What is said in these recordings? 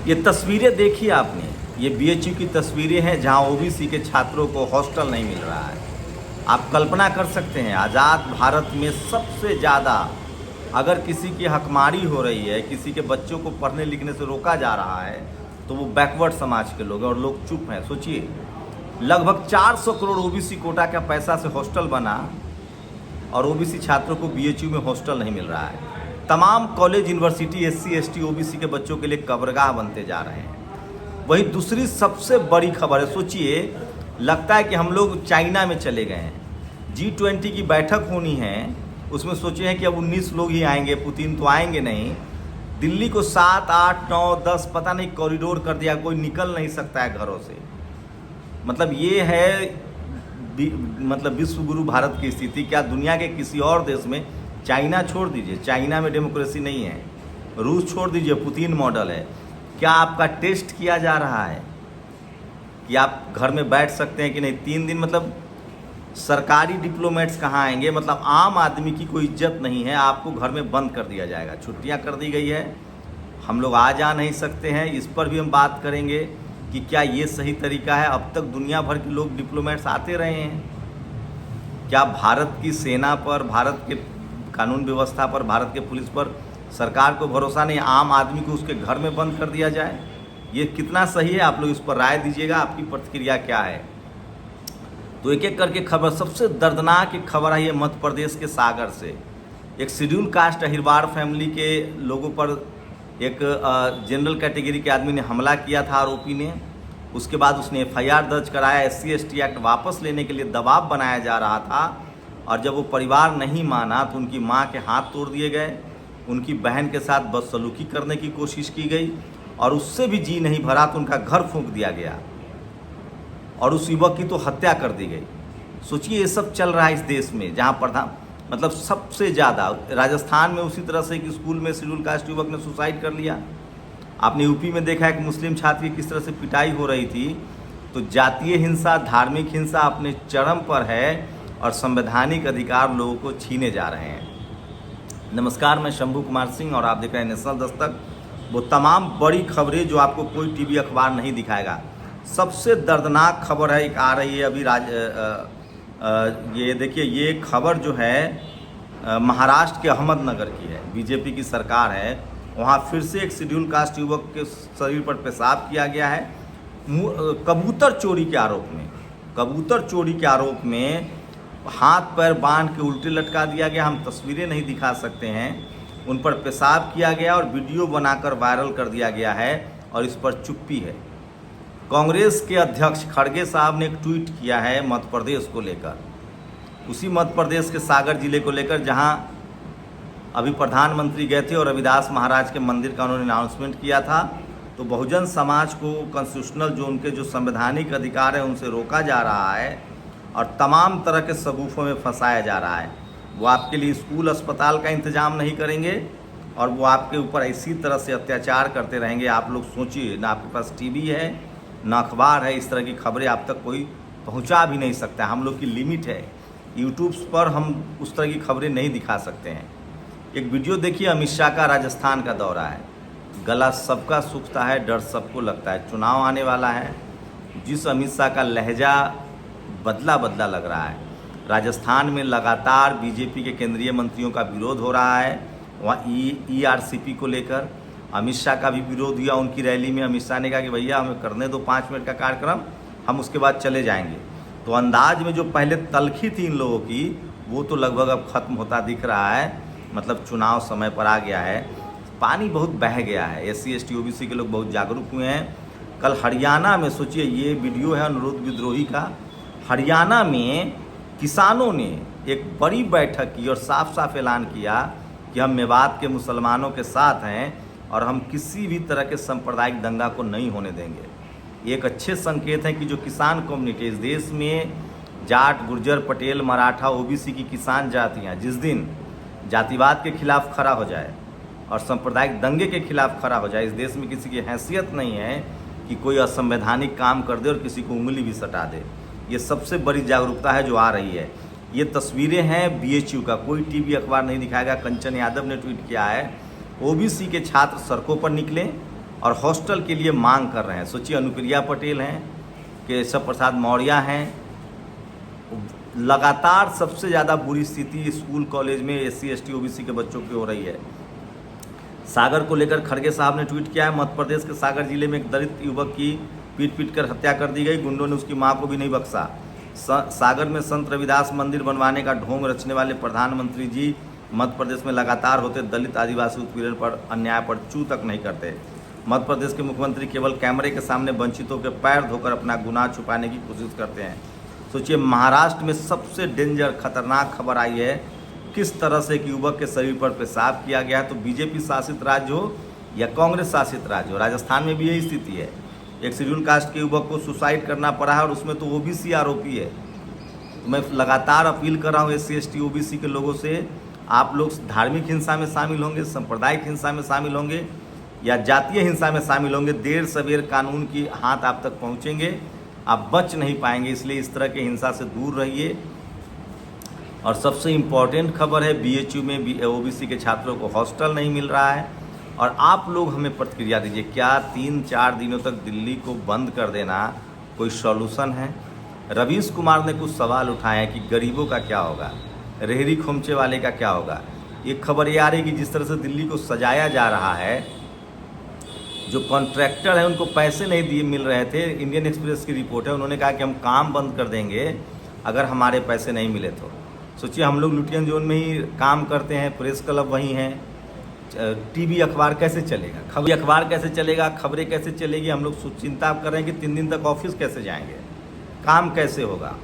ये तस्वीरें देखी आपने, ये बीएचयू की तस्वीरें हैं जहां ओबीसी के छात्रों को हॉस्टल नहीं मिल रहा है। आप कल्पना कर सकते हैं, आज़ाद भारत में सबसे ज़्यादा अगर किसी की हकमारी हो रही है, किसी के बच्चों को पढ़ने लिखने से रोका जा रहा है, तो वो बैकवर्ड समाज के लोग हैं और लोग चुप हैं। सोचिए, लगभग 400 करोड़ ओबीसी कोटा का पैसा से हॉस्टल बना और ओबीसी छात्रों को बीएचयू में हॉस्टल नहीं मिल रहा है। तमाम college, university SC, ST, OBC के बच्चों के लिए कब्रगाह बनते जा रहे हैं। वही दूसरी सबसे बड़ी खबर है, सोचिए, लगता है कि हम लोग चाइना में चले गए हैं। G20 की बैठक होनी है, उसमें सोचे हैं कि अब 19 लोग ही आएंगे, पुतिन तो आएंगे नहीं। दिल्ली को 7, 8, 9, 10 पता नहीं कॉरिडोर कर दिया, कोई निकल नहीं सकता है घरों से। मतलब ये है मतलब विश्व गुरु भारत की स्थिति। क्या दुनिया के किसी और देश में, चाइना छोड़ दीजिए, चाइना में डेमोक्रेसी नहीं है, रूस छोड़ दीजिए, पुतिन मॉडल है, क्या आपका टेस्ट किया जा रहा है कि आप घर में बैठ सकते हैं कि नहीं 3 दिन? मतलब सरकारी डिप्लोमेट्स कहाँ आएंगे? मतलब आम आदमी की कोई इज्जत नहीं है, आपको घर में बंद कर दिया जाएगा। छुट्टियां कर दी गई है, हम लोग आ जा नहीं सकते हैं। इस पर भी हम बात करेंगे कि क्या ये सही तरीका है। अब तक दुनिया भर के लोग डिप्लोमेट्स आते रहे हैं, क्या भारत की सेना पर, भारत के कानून व्यवस्था पर, भारत के पुलिस पर सरकार को भरोसा नहीं, आम आदमी को उसके घर में बंद कर दिया जाए? ये कितना सही है? आप लोग इस पर राय दीजिएगा, आपकी प्रतिक्रिया क्या है। तो एक एक करके खबर, सबसे दर्दनाक एक खबर आई है मध्य प्रदेश के सागर से। एक शेड्यूल कास्ट अहिरवार फैमिली के लोगों पर एक जनरल कैटेगरी के आदमी ने हमला किया था, आरोपी ने। उसके बाद उसने FIR दर्ज कराया, SC ST एक्ट वापस लेने के लिए दबाव बनाया जा रहा था। और जब वो परिवार नहीं माना तो उनकी मां के हाथ तोड़ दिए गए, उनकी बहन के साथ बदसलूकी करने की कोशिश की गई और उससे भी जी नहीं भरा तो उनका घर फूंक दिया गया और उस युवक की तो हत्या कर दी गई। सोचिए, ये सब चल रहा है इस देश में, जहाँ मतलब सबसे ज़्यादा राजस्थान में उसी तरह से एक स्कूल में शेड्यूल कास्ट युवक ने सुसाइड कर लिया। आपने यूपी में देखा है कि मुस्लिम छात्र की किस तरह से पिटाई हो रही थी। तो जातीय हिंसा, धार्मिक हिंसा अपने चरम पर है और संवैधानिक अधिकार लोगों को छीने जा रहे हैं। नमस्कार, मैं शंभू कुमार सिंह और आप देख रहे हैं नेशनल दस्तक। वो तमाम बड़ी खबरें जो आपको कोई टीवी अखबार नहीं दिखाएगा। सबसे दर्दनाक खबर है, एक आ रही है अभी ये देखिए, ये खबर जो है महाराष्ट्र के अहमदनगर की है। बीजेपी की सरकार है, वहाँ फिर से एक शेड्यूल कास्ट युवक के शरीर पर पेशाब किया गया है कबूतर चोरी के आरोप में। कबूतर चोरी के आरोप में हाथ पैर बांध के उल्टे लटका दिया गया। हम तस्वीरें नहीं दिखा सकते हैं। उन पर पेशाब किया गया और वीडियो बनाकर वायरल कर दिया गया है और इस पर चुप्पी है। कांग्रेस के अध्यक्ष खड़गे साहब ने एक ट्वीट किया है मध्य प्रदेश को लेकर, उसी मध्य प्रदेश के सागर जिले को लेकर, जहां अभी प्रधानमंत्री गए थे और रविदास महाराज के मंदिर का उन्होंने अनाउंसमेंट किया था। तो बहुजन समाज को कॉन्स्टिट्यूशनल जो उनके जो संवैधानिक अधिकार है उनसे रोका जा रहा है और तमाम तरह के सबूफों में फंसाया जा रहा है। वो आपके लिए स्कूल अस्पताल का इंतजाम नहीं करेंगे और वो आपके ऊपर इसी तरह से अत्याचार करते रहेंगे। आप लोग सोचिए, ना आपके पास टीवी है ना अखबार है, इस तरह की खबरें आप तक कोई पहुंचा भी नहीं सकता। हम लोग की लिमिट है, यूट्यूब पर हम उस तरह की खबरें नहीं दिखा सकते हैं। एक वीडियो देखिए, अमित शाह का राजस्थान का दौरा है। गला सबका सूखता है, डर सबको लगता है। चुनाव आने वाला है, जिस अमित शाह का लहजा बदला बदला लग रहा है। राजस्थान में लगातार बीजेपी के केंद्रीय मंत्रियों का विरोध हो रहा है। वहाँ ERCP को लेकर अमित शाह का भी विरोध हुआ। उनकी रैली में अमित शाह ने कहा कि भैया हमें करने दो 5 मिनट का कार्यक्रम, हम उसके बाद चले जाएंगे। तो अंदाज में जो पहले तलखी थी इन लोगों की, वो तो लगभग अब ख़त्म होता दिख रहा है। मतलब चुनाव समय पर आ गया है, पानी बहुत बह गया है। SC ST OBC के लोग बहुत जागरूक हुए हैं। कल हरियाणा में, सोचिए, ये वीडियो है अनुरोध विद्रोही का। हरियाणा में किसानों ने एक बड़ी बैठक की और साफ साफ ऐलान किया कि हम मेवात के मुसलमानों के साथ हैं और हम किसी भी तरह के सांप्रदायिक दंगा को नहीं होने देंगे। एक अच्छे संकेत हैं कि जो किसान कम्युनिटी इस देश में, जाट, गुर्जर, पटेल, मराठा, OBC की किसान जातियाँ जिस दिन जातिवाद के खिलाफ खड़ा हो जाए और सांप्रदायिक दंगे के खिलाफ खड़ा हो जाए, इस देश में किसी की हैसियत नहीं है कि कोई असंवैधानिक काम कर दे और किसी को उंगली भी सटा दे। ये सबसे बड़ी जागरूकता है जो आ रही है। ये तस्वीरें हैं BHU का, कोई टीवी अखबार नहीं दिखाएगा। कंचन यादव ने ट्वीट किया है, OBC के छात्र सड़कों पर निकले और हॉस्टल के लिए मांग कर रहे हैं। सोचिए, अनुप्रिया पटेल हैं, केशव प्रसाद मौर्य हैं, लगातार सबसे ज़्यादा बुरी स्थिति स्कूल कॉलेज में SC ST OBC के बच्चों की हो रही है। सागर को लेकर खड़गे साहब ने ट्वीट किया है, मध्य प्रदेश के सागर जिले में एक दलित युवक की पीट कर हत्या कर दी गई, गुंडों ने उसकी मां को भी नहीं बख्शा। सागर में संत रविदास मंदिर बनवाने का ढोंग रचने वाले प्रधानमंत्री जी मध्य प्रदेश में लगातार होते दलित आदिवासी उत्पीड़न पर, अन्याय पर चू तक नहीं करते। मध्य प्रदेश के मुख्यमंत्री केवल कैमरे के सामने वंचितों के पैर धोकर अपना गुनाह छुपाने की कोशिश करते हैं। सोचिए, महाराष्ट्र में सबसे डेंजर खतरनाक खबर आई है, किस तरह से एक युवक के शरीर पर पेशाब किया गया। तो बीजेपी शासित राज्य हो या कांग्रेस शासित राज्य हो, राजस्थान में भी यही स्थिति है। एक शेड्यूल कास्ट के युवक को सुसाइड करना पड़ा है और उसमें तो OBC आरोपी है। तो मैं लगातार अपील कर रहा हूँ SC ST OBC के लोगों से, आप लोग धार्मिक हिंसा में शामिल होंगे, सांप्रदायिक हिंसा में शामिल होंगे या जातीय हिंसा में शामिल होंगे, देर सवेर कानून की हाथ आप तक पहुँचेंगे, आप बच नहीं पाएंगे। इसलिए इस तरह के हिंसा से दूर रहिए। और सबसे इम्पॉर्टेंट खबर है, BHU में OBC के छात्रों को हॉस्टल नहीं मिल रहा है। और आप लोग हमें प्रतिक्रिया दीजिए, क्या 3-4 दिनों तक दिल्ली को बंद कर देना कोई सॉल्यूशन है? रवीश कुमार ने कुछ सवाल उठाए हैं कि गरीबों का क्या होगा, रेहड़ी खोमचे वाले का क्या होगा। ये खबर ये आ रही है कि जिस तरह से दिल्ली को सजाया जा रहा है, जो कॉन्ट्रैक्टर है उनको पैसे नहीं मिल रहे थे। इंडियन एक्सप्रेस की रिपोर्ट है, उन्होंने कहा कि हम काम बंद कर देंगे अगर हमारे पैसे नहीं मिले तो। सोचिए, हम लोग लुटियन जोन में ही काम करते हैं, प्रेस क्लब वहीं हैं, TV अखबार कैसे चलेगा, खबर अखबार कैसे चलेगा, खबरें कैसे चलेगी। हम लोग चिंता कर रहे हैं कि 3 दिन तक ऑफिस कैसे जाएंगे, काम कैसे होगा।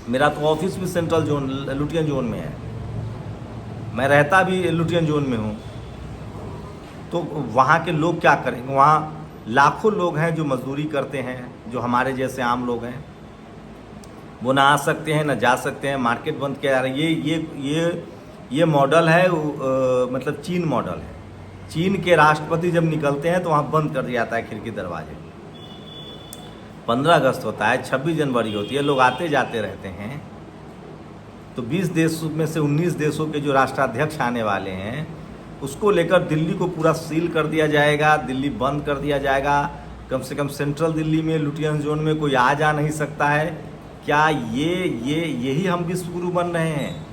मेरा तो ऑफिस भी सेंट्रल जोन लुटियन जोन में है, मैं रहता भी लुटियन जोन में हूँ। तो वहाँ के लोग क्या करेंगे? वहाँ लाखों लोग हैं जो मजदूरी करते हैं, जो हमारे जैसे आम लोग हैं, वो ना आ सकते हैं ना जा सकते हैं, मार्केट बंद किया जा रहा है। ये मॉडल है, मतलब चीन मॉडल है। चीन के राष्ट्रपति जब निकलते हैं तो वहाँ बंद कर दिया जाता है खिड़की दरवाजे। 15 अगस्त होता है, 26 जनवरी होती है, लोग आते जाते रहते हैं। तो 20 देशों में से 19 देशों के जो राष्ट्राध्यक्ष आने वाले हैं, उसको लेकर दिल्ली को पूरा सील कर दिया जाएगा, दिल्ली बंद कर दिया जाएगा। कम से कम सेंट्रल दिल्ली में लुटियन जोन में कोई आ जा नहीं सकता है। क्या यही हम विश्वगुरु बन रहे हैं?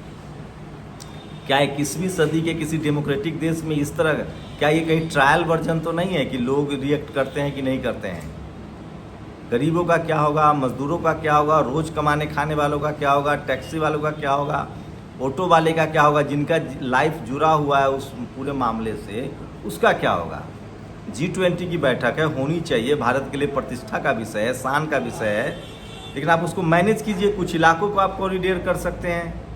क्या 21वीं सदी के किसी डेमोक्रेटिक देश में इस तरह, क्या ये कहीं ट्रायल वर्जन तो नहीं है कि लोग रिएक्ट करते हैं कि नहीं करते हैं? गरीबों का क्या होगा, मजदूरों का क्या होगा, रोज़ कमाने खाने वालों का क्या होगा, टैक्सी वालों का क्या होगा, ऑटो वाले का क्या होगा, जिनका लाइफ जुड़ा हुआ है उस पूरे मामले से, उसका क्या होगा? G20 की बैठक है, होनी चाहिए, भारत के लिए प्रतिष्ठा का विषय है, शान का विषय है, लेकिन आप उसको मैनेज कीजिए। कुछ इलाकों को आप कॉरिडोर कर सकते हैं।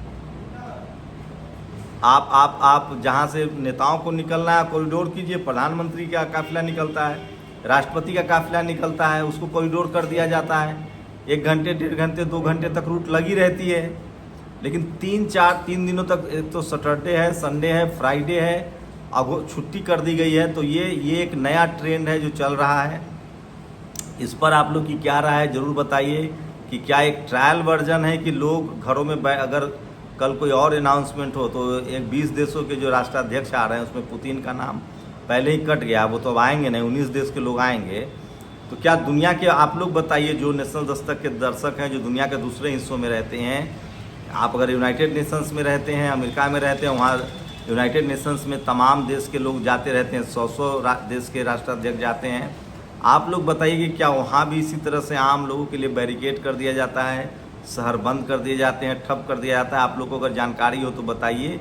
आप जहाँ से नेताओं को निकलना है कॉरिडोर कीजिए। प्रधानमंत्री का काफिला निकलता है, राष्ट्रपति का काफिला निकलता है, उसको कॉरिडोर कर दिया जाता है। 1 घंटे 1.5 घंटे 2 घंटे तक रूट लगी रहती है। लेकिन 3 दिनों तक, एक तो सैटरडे है, संडे है, फ्राइडे है, अब छुट्टी कर दी गई है। तो ये एक नया ट्रेंड है जो चल रहा है। इस पर आप लोग की क्या राय है ज़रूर बताइए कि क्या एक ट्रायल वर्जन है कि लोग घरों में अगर कल कोई और अनाउंसमेंट हो तो एक 20 देशों के जो राष्ट्राध्यक्ष आ रहे हैं उसमें पुतिन का नाम पहले ही कट गया, वो तो अब आएंगे नहीं, 19 देश के लोग आएंगे। तो क्या दुनिया के आप लोग बताइए, जो नेशनल दस्तक के दर्शक हैं, जो दुनिया के दूसरे हिस्सों में रहते हैं, आप अगर यूनाइटेड नेशंस में रहते हैं, अमेरिका में रहते हैं, वहाँ यूनाइटेड नेशंस में तमाम देश के लोग जाते रहते हैं, 100 देश के राष्ट्राध्यक्ष जाते हैं। आप लोग बताइए कि क्या वहाँ भी इसी तरह से आम लोगों के लिए बैरिकेड कर दिया जाता है, शहर बंद कर दिए जाते हैं, ठप कर दिया जाता है? आप लोगों को अगर जानकारी हो तो बताइए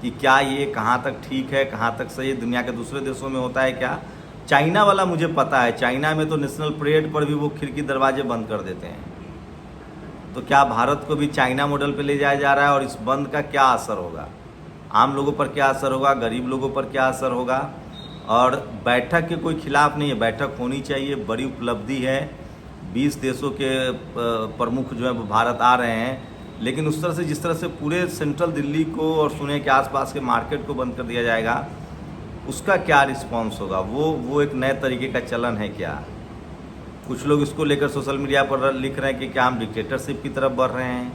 कि क्या ये कहाँ तक ठीक है, कहाँ तक सही है, दुनिया के दूसरे देशों में होता है क्या? चाइना वाला मुझे पता है, चाइना में तो नेशनल परेड पर भी वो खिड़की दरवाजे बंद कर देते हैं। तो क्या भारत को भी चाइना मॉडल पे ले जाया जा रहा है? और इस बंद का क्या असर होगा, आम लोगों पर क्या असर होगा, गरीब लोगों पर क्या असर होगा? और बैठक के कोई खिलाफ नहीं है, बैठक होनी चाहिए, बड़ी उपलब्धि है। 20 देशों के प्रमुख जो है भारत आ रहे हैं, लेकिन उस तरह से जिस तरह से पूरे सेंट्रल दिल्ली को और सुने के आसपास के मार्केट को बंद कर दिया जाएगा, उसका क्या रिस्पॉन्स होगा? वो एक नए तरीके का चलन है क्या? कुछ लोग इसको लेकर सोशल मीडिया पर लिख रहे हैं कि क्या हम डिक्टेटरशिप की तरफ बढ़ रहे हैं,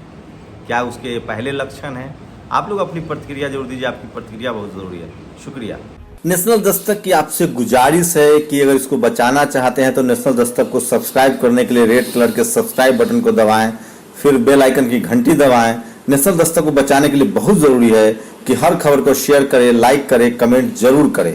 क्या उसके पहले लक्षण हैं? आप लोग अपनी प्रतिक्रिया जरूर दीजिए, आपकी प्रतिक्रिया बहुत ज़रूरी है। शुक्रिया। नेशनल दस्तक की आपसे गुजारिश है कि अगर इसको बचाना चाहते हैं तो नेशनल दस्तक को सब्सक्राइब करने के लिए रेड कलर के सब्सक्राइब बटन को दबाएं, फिर बेल आइकन की घंटी दबाएं। नेशनल दस्तक को बचाने के लिए बहुत जरूरी है कि हर खबर को शेयर करें, लाइक करें, कमेंट जरूर करें।